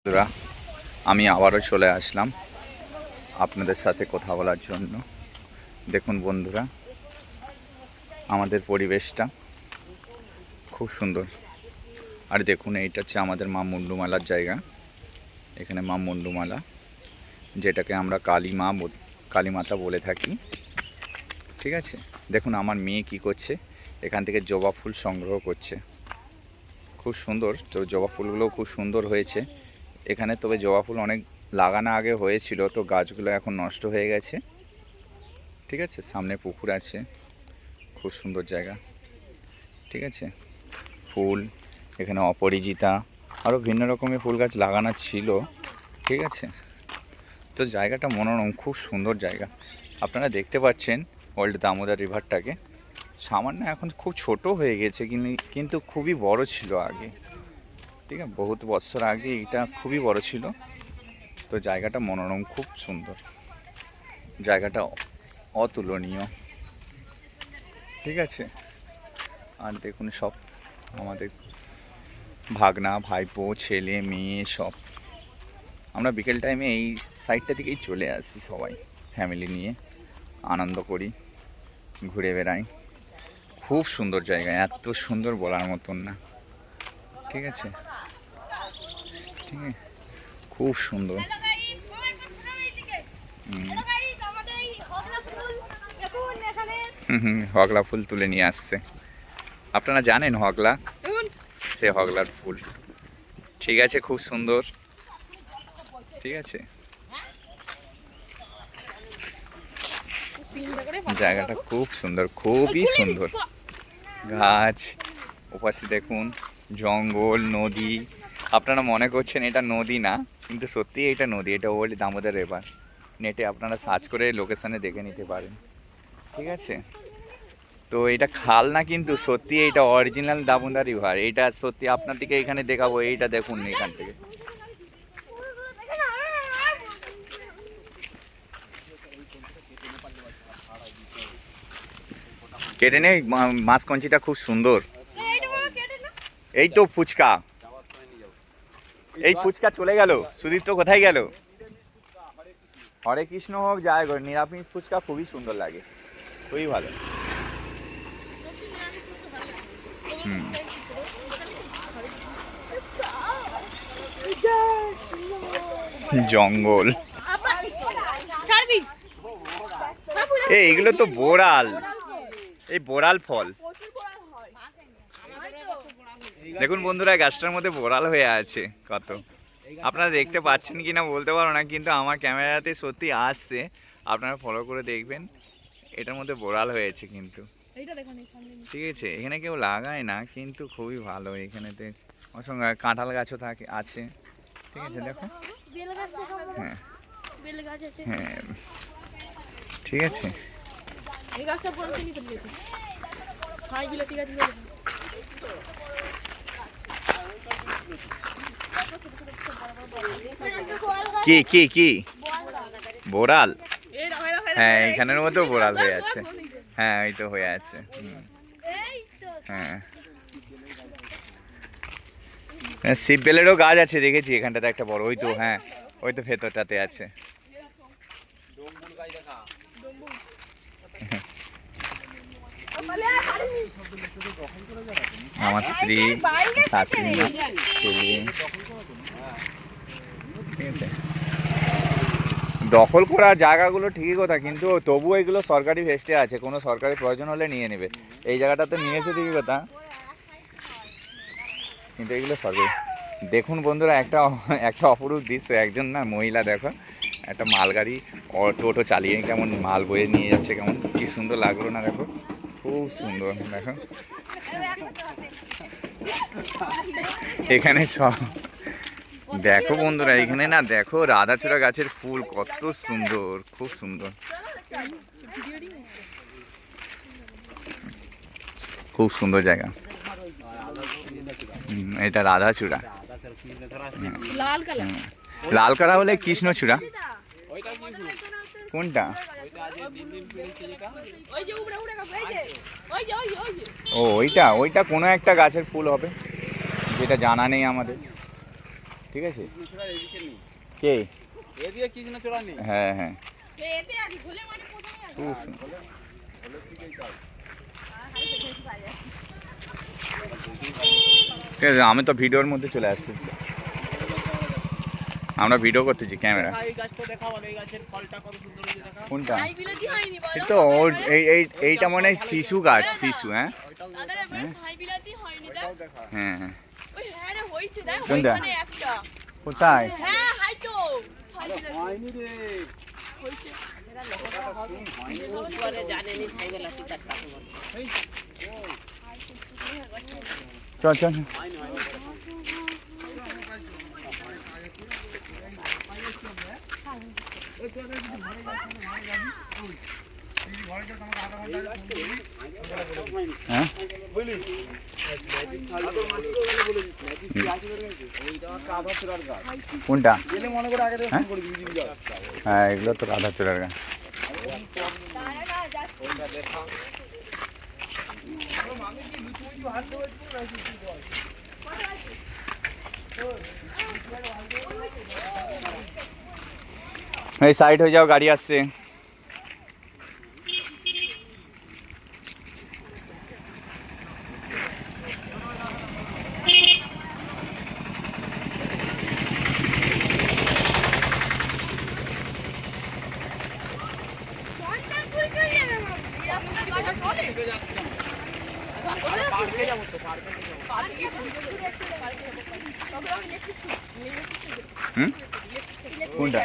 বন্ধুরা, আমি আবারও চলে আসলাম আপনাদের সাথে কথা বলার জন্য। দেখুন বন্ধুরা, আমাদের পরিবেশটা খুব সুন্দর। আর দেখুন, এইটা হচ্ছে আমাদের মা মুন্ডুমালার জায়গা। এখানে মা মুন্ডুমালা, যেটাকে আমরা কালীমাতা বলে থাকি। ঠিক আছে, দেখুন আমার মেয়ে কি করছে, এখান থেকে জবা ফুল সংগ্রহ করছে। খুব সুন্দর, তো জবা ফুলগুলো খুব সুন্দর হয়েছে এখানে। তবে জবা ফুল অনেক লাগানো আগে হয়েছিল, তো গাছগুলো এখন নষ্ট হয়ে গেছে। ঠিক আছে, সামনে পুকুর আছে, খুব সুন্দর জায়গা। ঠিক আছে, ফুল এখানে অপরাজিতা, আরও ভিন্ন রকমের ফুল গাছ লাগানো ছিল। ঠিক আছে, তো জায়গাটা মনোরম, খুব সুন্দর জায়গা। আপনারা দেখতে পাচ্ছেন ওল্ড দামোদর রিভারটাকে। সামান্য এখন খুব ছোট হয়ে গেছে, কিন্তু খুবই বড় ছিল আগে। ঠিক আছে, বহুত বছর আগে এটা খুবই বড় ছিল। তো জায়গাটা মনোরম, খুব সুন্দর, জায়গাটা অতুলনীয়। ঠিক আছে, আর দেখুন সব আমাদের ভাগনা ভাইপো ছেলে মেয়ে সব। আমরা বিকেল টাইমে এই সাইডটা দিকেই চলে আসি, সবাই ফ্যামিলি নিয়ে আনন্দ করি, ঘুরে বেড়াই। খুব সুন্দর জায়গা, এত সুন্দর বলার মতন না। ঠিক আছে, ঠিক আছে, খুব সুন্দর। হগলা ফুল তুলে নিয়ে আসছে। আপনারা জানেন হগলা, সে হগলার ফুল। ঠিক আছে, খুব সুন্দর। ঠিক আছে, জায়গাটা খুব সুন্দর, খুবই সুন্দর। গাছ ওপাশে দেখুন, জঙ্গল, নদী। আপনারা মনে করছেন এটা নদী না, কিন্তু সত্যি এটা নদী। এটা ওল্ড দামোদর রিভার। নেটে আপনারা সার্চ করে লোকেশানে দেখে নিতে পারেন। ঠিক আছে, তো এটা খাল না, কিন্তু সত্যি এটা অরিজিনাল দামোদর রিভার। এটা সত্যি আপনাদেরকে এখানে দেখাবো। এইটা দেখুন এখান থেকে। কেটে নেই, মাছ কঞ্চিটা খুব সুন্দর। এই তো ফুচকা, এই ফুচকা চলে গেল। সুদীপ তো কোথায় গেল? হরে কৃষ্ণ হোক, যায় হোক, নিরামিষ ফুচকা খুবই সুন্দর লাগে, খুবই ভালো। জঙ্গল, এইগুলো তো বোড়াল, এই বোড়াল ফল। দেখুন বন্ধুরা, গাছটার মধ্যে বোড়াল হয়ে আছে কত। আপনারা দেখতে পাচ্ছেন কি না বলতে পারো না, কিন্তু আমার ক্যামেরাতে সত্যি আসছে। আপনারা ফলো করে দেখবেন, এটার মধ্যে বোড়াল হয়েছে কিন্তু। ঠিক আছে, এখানে কেউ লাগায় না, কিন্তু খুবই ভালো। এখানেতে অসংখ্য কাঁঠাল গাছও আছে। ঠিক আছে, দেখো। হ্যাঁ হ্যাঁ, ঠিক আছে। কি কি কি বোড়াল? হ্যাঁ, এখানের মধ্যেও বোড়াল হয়ে আছে। হ্যাঁ, ওই তো হয়ে আছে। হ্যাঁ, শিব বেলেরও গাছ আছে, দেখেছি এখানটাতে একটা বড়। ওই তো, হ্যাঁ, ওই তো ভেতরটাতে আছে। আমার স্ত্রী, শাশুড়ি মা, ছেলে। ঠিক আছে, দখল করা জায়গাগুলো ঠিকই কথা, কিন্তু তবুও এগুলো সরকারি ভেস্টে আছে। কোনো সরকারি প্রয়োজন হলে নিয়ে নেবে। এই জায়গাটাতে নিয়েছে ঠিকই কথা, কিন্তু এগুলো সরকারি। দেখুন বন্ধুরা, একটা অপরূপ দৃশ্য। একজন না মহিলা, দেখো, একটা মালগাড়ি টোটো চালিয়ে কেমন মাল বয়ে নিয়ে যাচ্ছে, কেমন কি সুন্দর লাগলো না? দেখো, খুব সুন্দর। দেখো এখানে দেখো বন্ধুরা, এখানে না দেখো রাধাচূড়া গাছের ফুল কত সুন্দর, খুব সুন্দর, খুব সুন্দর জায়গা। এটা রাধাচূড়া, লাল কারা হলে কৃষ্ণচূড়া। কোনটা? ও, ওইটা কোনো একটা গাছের ফুল হবে, যেটা জানা নেই আমাদের। ঠিক আছে কে হ্যাঁ হ্যাঁ খুব সুন্দর। ঠিক আছে, আমি তো ভিডিওর মধ্যে চলে আসতেছি, আমরা ভিডিও করতেছি ক্যামেরা। কোনটা? এই তো এইটা মনে হয় শিশু গাছ, শিশু। হ্যাঁ হ্যাঁ হ্যাঁ। কোনটা? কোথায়? চল চল। হ্যাঁ কোনটা? হ্যাঁ এগুলো তো রাধাচূড়ার গাছ। এই সাইড হয়ে যাও, গাড়ি আসছে। কোনটা?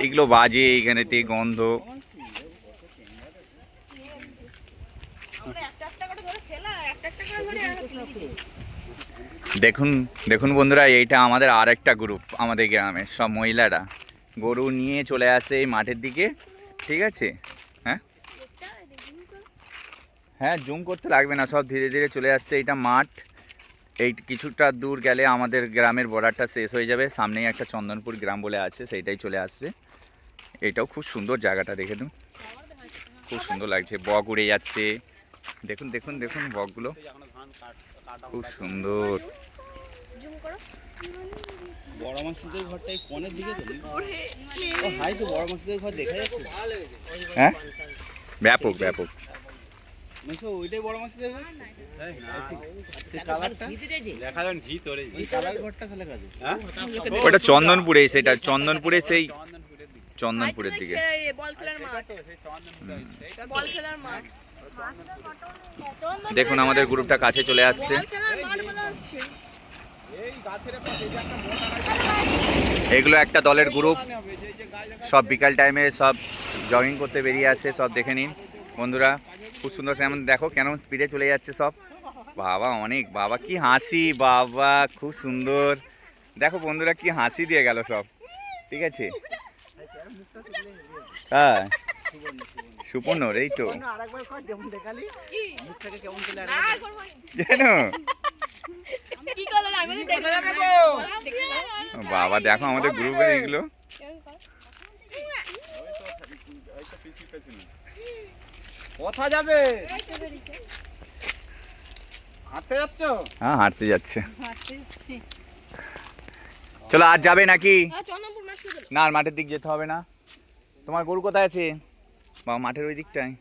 এগুলো বাজে এখানেতে গন্ধ। দেখুন দেখুন বন্ধুরা, এইটা আমাদের আর একটা গ্রুপ, আমাদের গ্রামের সব মহিলারা গরু নিয়ে চলে আসে এই মাঠের দিকে। ঠিক আছে, হ্যাঁ হ্যাঁ জুম করতে লাগবে না, সব ধীরে ধীরে চলে আসছে। এইটা মাঠ, এই কিছুটা দূর গেলে আমাদের গ্রামের বর্ডারটা শেষ হয়ে যাবে, সামনেই একটা চন্দনপুর গ্রাম বলে আছে, সেইটাই চলে আসবে। এইটাও খুব সুন্দর জায়গাটা, দেখে দিন খুব সুন্দর লাগছে। বক উড়ে যাচ্ছে, দেখুন দেখুন দেখুন বকগুলো খুব সুন্দর। বড় মাসিদের ঘরটা এই কোণের দিকে তো ও হাই, তো বড় মাসিদের ঘর দেখা যাচ্ছে। হ্যাঁ ব্যাপক ব্যাপক। মেসো ওইটাই বড় মাসিদের ঘর। হ্যাঁ সে কালারটা দেখা যান ভিতরে এই কালার ঘরটা তাহলে কাজে। হ্যাঁ ওটা চন্দনপুরে, সেটা চন্দনপুরে, সেই চন্দনপুরের দিকে। দেখুন আমাদের গ্রুপটা কাছে চলে আসছে। এগুলো একটা দলের গ্রুপ, সব বিকাল টাইমে সব জগিং করতে বেরিয়ে আসে, সব দেখে নিন বন্ধুরা। খুব সুন্দর, যেমন দেখো কেন স্পিডে চলে যাচ্ছে সব। বাবা অনেক, বাবা কি হাসি, বাবা খুব সুন্দর। দেখো বন্ধুরা কি হাসি দিয়ে গেল সব। ঠিক আছে, হ্যাঁ সুপর্ণর, এই তো কেন বাবা দেখো আমাদের গ্রুপে এগুলো। কোথা যাবে? হাঁটতে যাচ্ছ? হ্যাঁ হাঁটতে যাচ্ছে। চলো আজ যাবে নাকি? না আর মাঠের দিক যেতে হবে না। তোমার গরু কোথায় আছে? বাবা মাঠের ওই দিকটায়।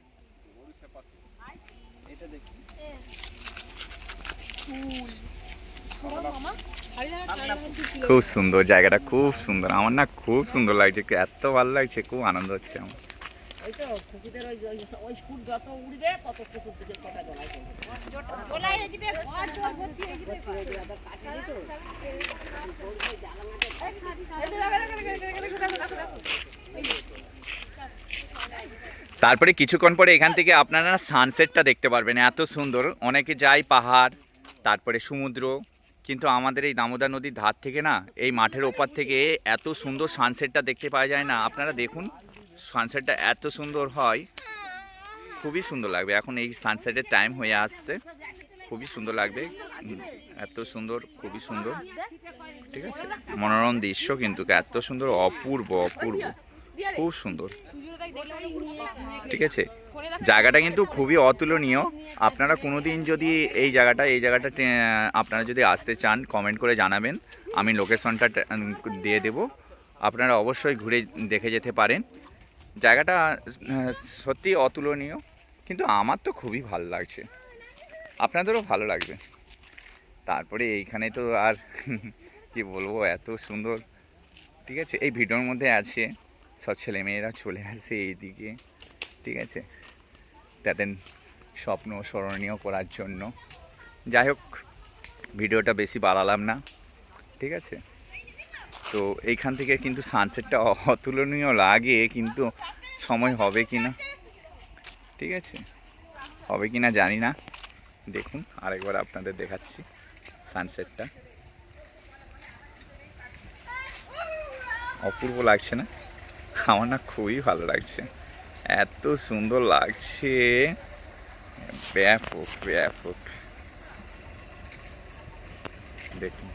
খুব সুন্দর জায়গাটা, খুব সুন্দর। আমার না খুব সুন্দর লাগছে, এত ভালো লাগছে, খুব আনন্দ হচ্ছে আমার। তারপরে কিছুক্ষণ পরে এখান থেকে আপনারা সানসেটটা দেখতে পারবেন, এত সুন্দর। অনেকে যায় পাহাড়, তারপরে সমুদ্র, কিন্তু আমাদের এই দামোদর নদীর ধার থেকে না, এই মাঠের ওপার থেকে এত সুন্দর সানসেটটা দেখতে পাওয়া যায় না। আপনারা দেখুন সানসেটটা এত সুন্দর হয়, খুবই সুন্দর লাগবে। এখন এই সানসেটের টাইম হয়ে আসছে, খুবই সুন্দর লাগবে। এত সুন্দর, খুবই সুন্দর, ঠিক আছে। মনোরম দৃশ্য কিন্তু, এত সুন্দর, অপূর্ব অপূর্ব, খুব সুন্দর, ঠিক আছে। জায়গাটা কিন্তু খুবই অতুলনীয়। আপনারা কোনোদিন যদি এই জায়গাটা আপনারা যদি আসতে চান, কমেন্ট করে জানাবেন, আমি লোকেশনটা দিয়ে দেব। আপনারা অবশ্যই ঘুরে দেখে যেতে পারেন। জায়গাটা সত্যি অতুলনীয়, কিন্তু আমার তো খুবই ভালো লাগছে, আপনাদেরও ভালো লাগবে। তারপরে এইখানে তো আর কি বলবো, এত সুন্দর, ঠিক আছে। এই ভিডিওর মধ্যে আছে সব ছেলেমেয়েরা চলে আসে এইদিকে, ঠিক আছে, তাদের স্বপ্ন স্মরণীয় করার জন্য। যাই হোক, ভিডিওটা বেশি বাড়ালাম না, ঠিক আছে। তো এইখান থেকে কিন্তু সানসেটটা অতুলনীয় লাগে, কিন্তু সময় হবে কি না, ঠিক আছে, হবে কি না জানি না। দেখুন আরেকবার আপনাদের দেখাচ্ছি সানসেটটা, অপূর্ব লাগছে না? আমার না খুবই ভালো লাগছে, এত সুন্দর লাগছে, ব্যাপক ব্যাপক। দেখুন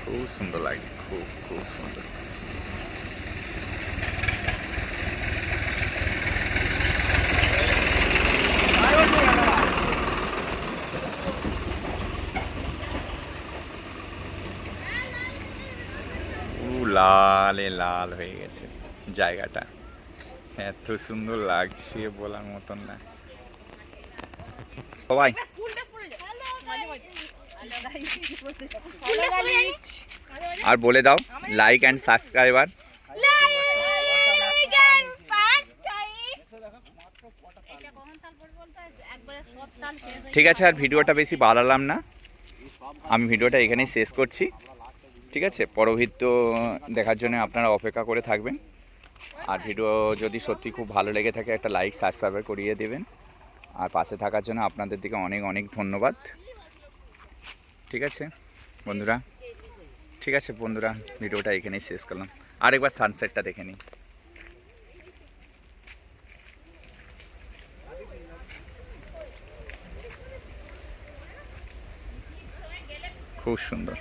খুব সুন্দর লাগছে, খুব খুব সুন্দর। লালে লাল হয়ে গেছে জায়গাটা, এত সুন্দর লাগছে বলার মতন না। সবাই আর বলে দাও, লাইক অ্যান্ড সাবস্ক্রাইবার। ঠিক আছে, আর ভিডিওটা বেশি বাড়ালাম না, আমি ভিডিওটা এখানেই শেষ করছি, ঠিক আছে। পরবর্তী দেখার জন্য আপনারা অপেক্ষা করে থাকবেন। আর ভিডিও যদি সত্যি খুব ভালো লেগে থাকে, একটা লাইক সাবস্ক্রাইব করিয়ে দেবেন। আর পাশে থাকার জন্য আপনাদের দিকে অনেক অনেক ধন্যবাদ, ঠিক আছে বন্ধুরা। ঠিক আছে বন্ধুরা, ভিডিওটা এখানেই শেষ করলাম। আরেকবার সানসেটটা দেখে নিই, খুব সুন্দর,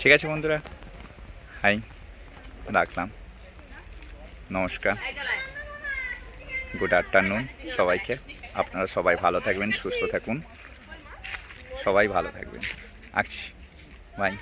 ঠিক আছে বন্ধুরা, হাই, রাখলাম, নমস্কার, গুড আফটারনুন সবাইকে। আপনারা সবাই ভালো থাকবেন, সুস্থ থাকুন, সবাই ভালো থাকবেন, আসছি, বাই।